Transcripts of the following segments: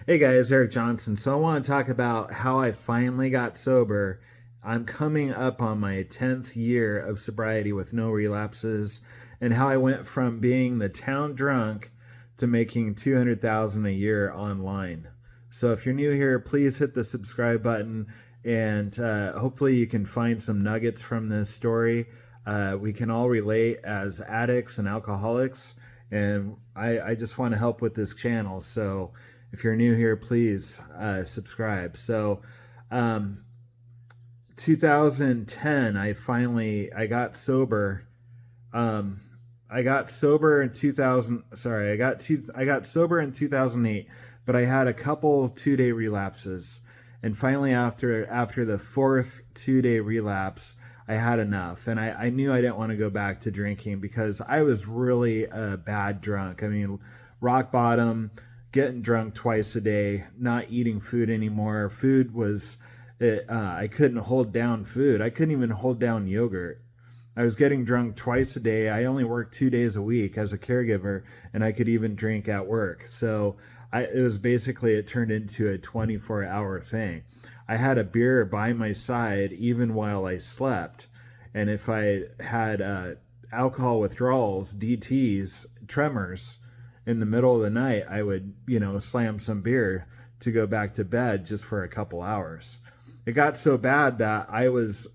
Hey guys, Eric Johnson. So I want to talk about how I finally got sober. I'm coming up on my 10th year of sobriety with no relapses, and how I went from being the town drunk to making 200,000 a year online. So if you're new here, please hit the subscribe button, and hopefully you can find some nuggets from this story. We can all relate as addicts and alcoholics, and I just want to help with this channel. So if you're new here, please subscribe. So, um, 2010, I got sober. Um, I got sober in 2000. Sorry, I got sober in 2008, but I had a couple 2 day relapses, and finally after the fourth 2 day relapse, I had enough, and I knew I didn't want to go back to drinking because I was really a bad drunk. I mean, rock bottom, getting drunk twice a day, not eating food anymore. Food was, I couldn't hold down food. I couldn't even hold down yogurt. I was getting drunk twice a day. I only worked 2 days a week as a caregiver, and I could even drink at work. So it was basically, it turned into a 24-hour thing. I had a beer by my side even while I slept. And if I had alcohol withdrawals, DTs, tremors, in the middle of the night, I would, slam some beer to go back to bed just for a couple hours. It got so bad that I was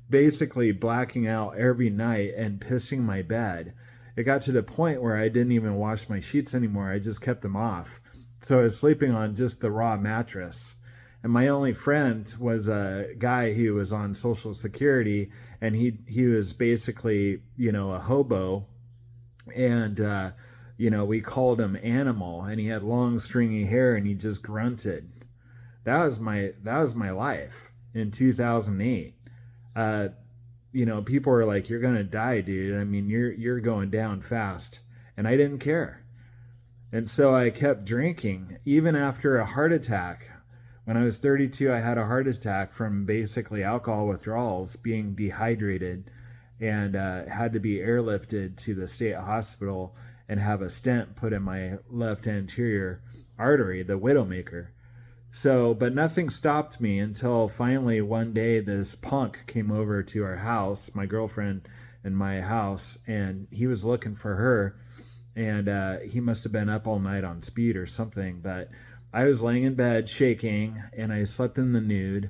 basically blacking out every night and pissing my bed. It got to the point where I didn't even wash my sheets anymore. I just kept them off. So I was sleeping on just the raw mattress. And my only friend was a guy who was on Social Security, and he was basically, a hobo, and we called him Animal, and he had long stringy hair, and he just grunted. That was my life in 2008. Uh, People were like, "You're gonna die, dude. I mean, you're going down fast," and I didn't care. And so I kept drinking even after a heart attack. When I was 32, I had a heart attack from basically alcohol withdrawals, being dehydrated, and had to be airlifted to the state hospital and have a stent put in my left anterior artery, the widowmaker. So, but nothing stopped me until finally one day this punk came over to our house, my girlfriend and my house, and he was looking for her, and he must have been up all night on speed or something. But I was laying in bed shaking, and I slept in the nude.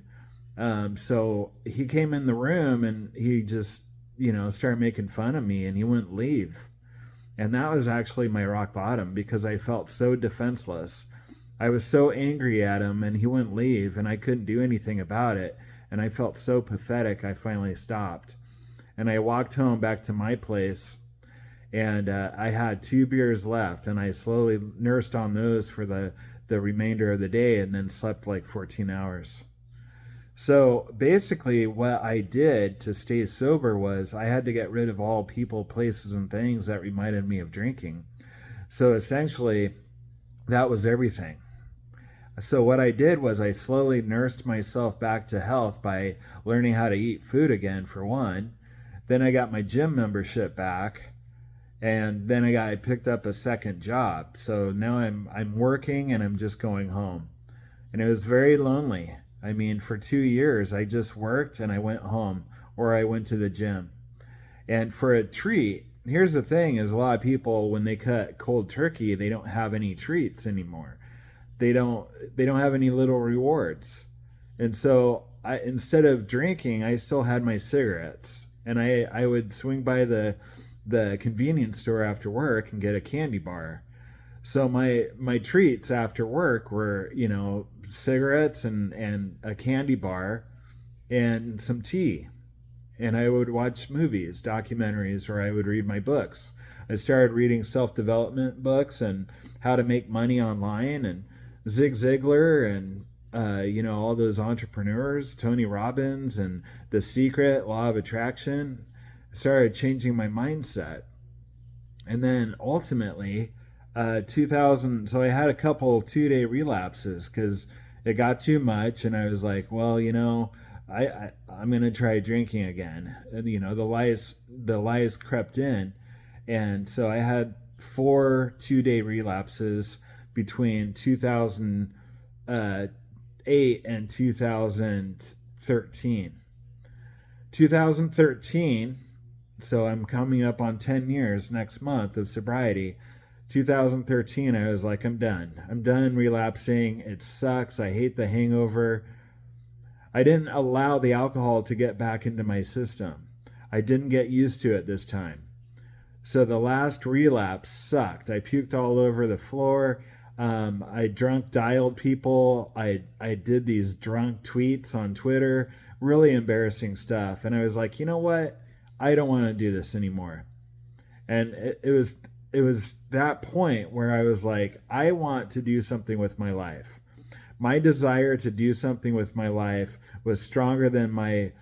So he came in the room, and he just, started making fun of me, and he wouldn't leave. And that was actually my rock bottom, because I felt so defenseless. I was so angry at him, and he wouldn't leave, and I couldn't do anything about it. And I felt so pathetic, I finally stopped. And I walked home back to my place, and I had 2 beers left, and I slowly nursed on those for the remainder of the day, and then slept like 14 hours. So basically, what I did to stay sober was I had to get rid of all people, places, and things that reminded me of drinking. So essentially, that was everything. So what I did was I slowly nursed myself back to health by learning how to eat food again, for one. Then I got my gym membership back, and then I picked up a second job. So now I'm working, and I'm just going home. And it was very lonely. I mean, for 2 years I just worked and I went home, or I went to the gym. And for a treat, here's the thing: is a lot of people, when they cut cold turkey, they don't have any treats anymore. They don't have any little rewards. And so instead of drinking, I still had my cigarettes, and I would swing by the convenience store after work and get a candy bar. So my treats after work were, cigarettes and a candy bar and some tea. And I would watch movies, documentaries, or I would read my books. I started reading self-development books and how to make money online, and Zig Ziglar, and all those entrepreneurs, Tony Robbins, and The Secret, Law of Attraction. I started changing my mindset. And then ultimately, 2000, so I had a couple 2 day relapses because it got too much, and I was like, well, I'm gonna try drinking again. And, the lies crept in, and so I had four 2 day relapses between 2008 and 2013. 2013, so I'm coming up on 10 years next month of sobriety. 2013, I was like, I'm done. I'm done relapsing. It sucks. I hate the hangover. I didn't allow the alcohol to get back into my system. I didn't get used to it this time. So the last relapse sucked. I puked all over the floor. I drunk dialed people. I did these drunk tweets on Twitter, really embarrassing stuff. And I was like, you know what? I don't want to do this anymore. And it was that point where I was like, I want to do something with my life. My desire to do something with my life was stronger than my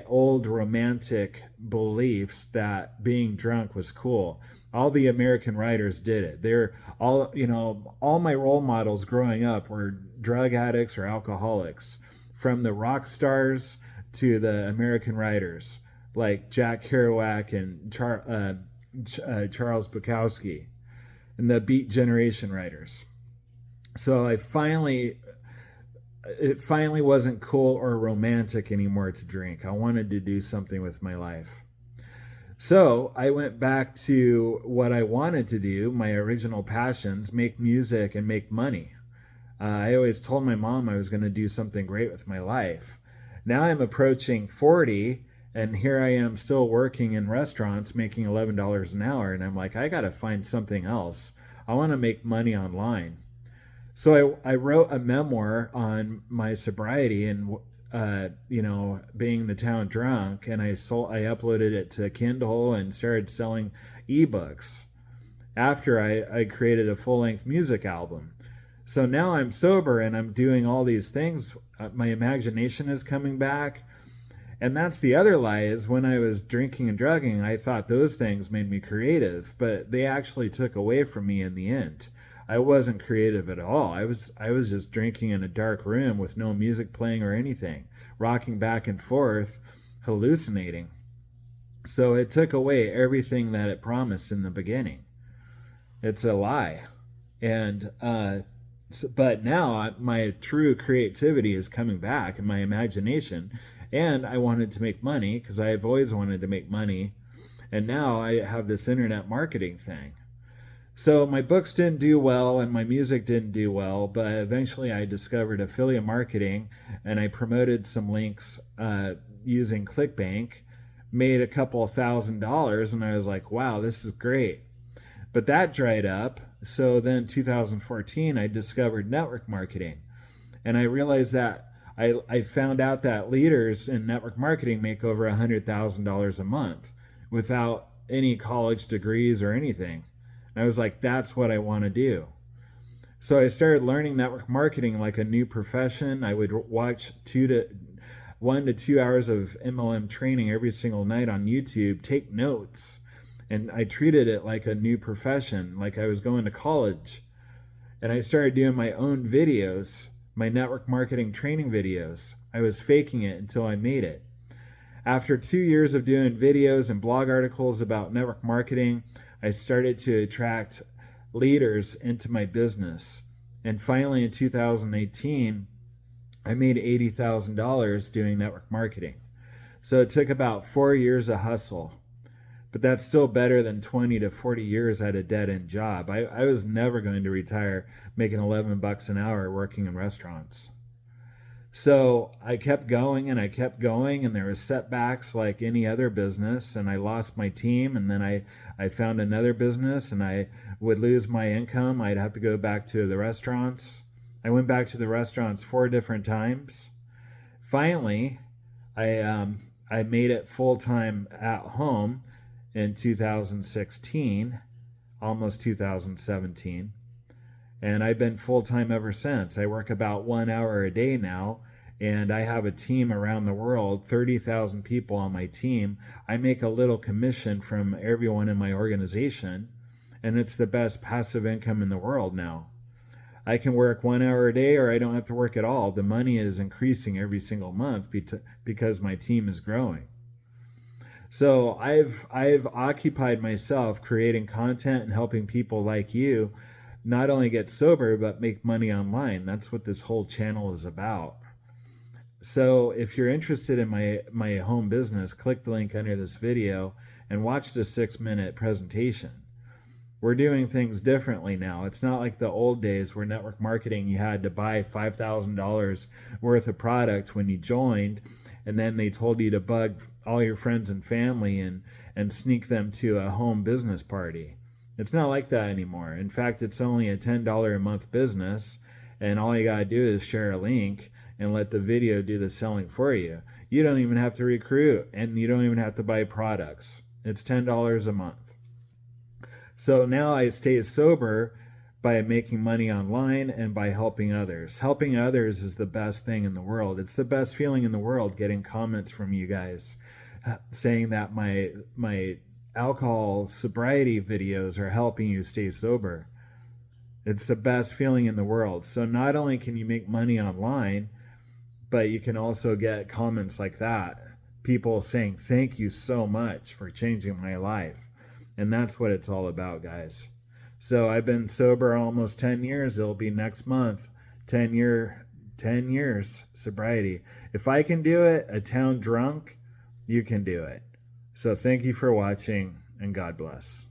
old romantic beliefs that being drunk was cool. All the American writers did it. They're all, all my role models growing up were drug addicts or alcoholics, from the rock stars to the American writers like Jack Kerouac and Charles Bukowski and the Beat Generation writers. So it finally wasn't cool or romantic anymore to drink. I wanted to do something with my life. So I went back to what I wanted to do, my original passions, make music and make money. I always told my mom I was going to do something great with my life. Now I'm approaching 40, and here I am still working in restaurants making $11 an hour. And I'm like, I got to find something else. I want to make money online. So I wrote a memoir on my sobriety and being the town drunk, and I uploaded it to Kindle and started selling ebooks after I created a full-length music album. So now I'm sober and I'm doing all these things. My imagination is coming back. And that's the other lie, is when I was drinking and drugging, I thought those things made me creative, but they actually took away from me in the end. I wasn't creative at all. I was just drinking in a dark room with no music playing or anything, rocking back and forth, hallucinating. So it took away everything that it promised in the beginning. It's a lie. And but now my true creativity is coming back in my imagination, and I wanted to make money because I've always wanted to make money, and now I have this internet marketing thing. So my books didn't do well and my music didn't do well, but eventually I discovered affiliate marketing, and I promoted some links using ClickBank, made a couple $1,000, and I was like, wow, this is great. But that dried up. So then 2014, I discovered network marketing, and I realized that I found out that leaders in network marketing make over $100,000 a month without any college degrees or anything. I was like, that's what I want to do. So I started learning network marketing like a new profession. I would watch 1 to 2 hours of MLM training every single night on YouTube, take notes, and I treated it like a new profession, like I was going to college. And I started doing my own videos, my network marketing training videos. I was faking it until I made it. After 2 years of doing videos and blog articles about network marketing, I started to attract leaders into my business. And finally, in 2018, I made $80,000 doing network marketing. So it took about 4 years of hustle. But that's still better than 20 to 40 years at a dead-end job. I was never going to retire making $11 an hour working in restaurants. So I kept going and I kept going, and there were setbacks like any other business, and I lost my team, and then I found another business, and I would lose my income. I'd have to go back to the restaurants. I went back to the restaurants 4 different times. Finally, I made it full-time at home in 2016, almost 2017. And I've been full-time ever since. I work about 1 hour a day now, and I have a team around the world, 30,000 people on my team. I make a little commission from everyone in my organization, and it's the best passive income in the world now. I can work 1 hour a day, or I don't have to work at all. The money is increasing every single month because my team is growing. So I've occupied myself creating content and helping people like you not only get sober, but make money online. That's what this whole channel is about. So if you're interested in my home business, click the link under this video and watch the 6-minute presentation. We're doing things differently now. It's not like the old days where network marketing, you had to buy $5,000 worth of product when you joined, and then they told you to bug all your friends and family and sneak them to a home business party. It's not like that anymore. In fact, it's only a $10 a month business, and all you got to do is share a link and let the video do the selling for you. You don't even have to recruit, and you don't even have to buy products. It's $10 a month. So now I stay sober by making money online and by helping others. Helping others is the best thing in the world. It's the best feeling in the world, getting comments from you guys saying that my alcohol sobriety videos are helping you stay sober. It's the best feeling in the world. So not only can you make money online, but you can also get comments like that. People saying, thank you so much for changing my life. And that's what it's all about, guys. So I've been sober almost 10 years. It'll be next month. 10 years sobriety. If I can do it, a town drunk, you can do it. So thank you for watching, and God bless.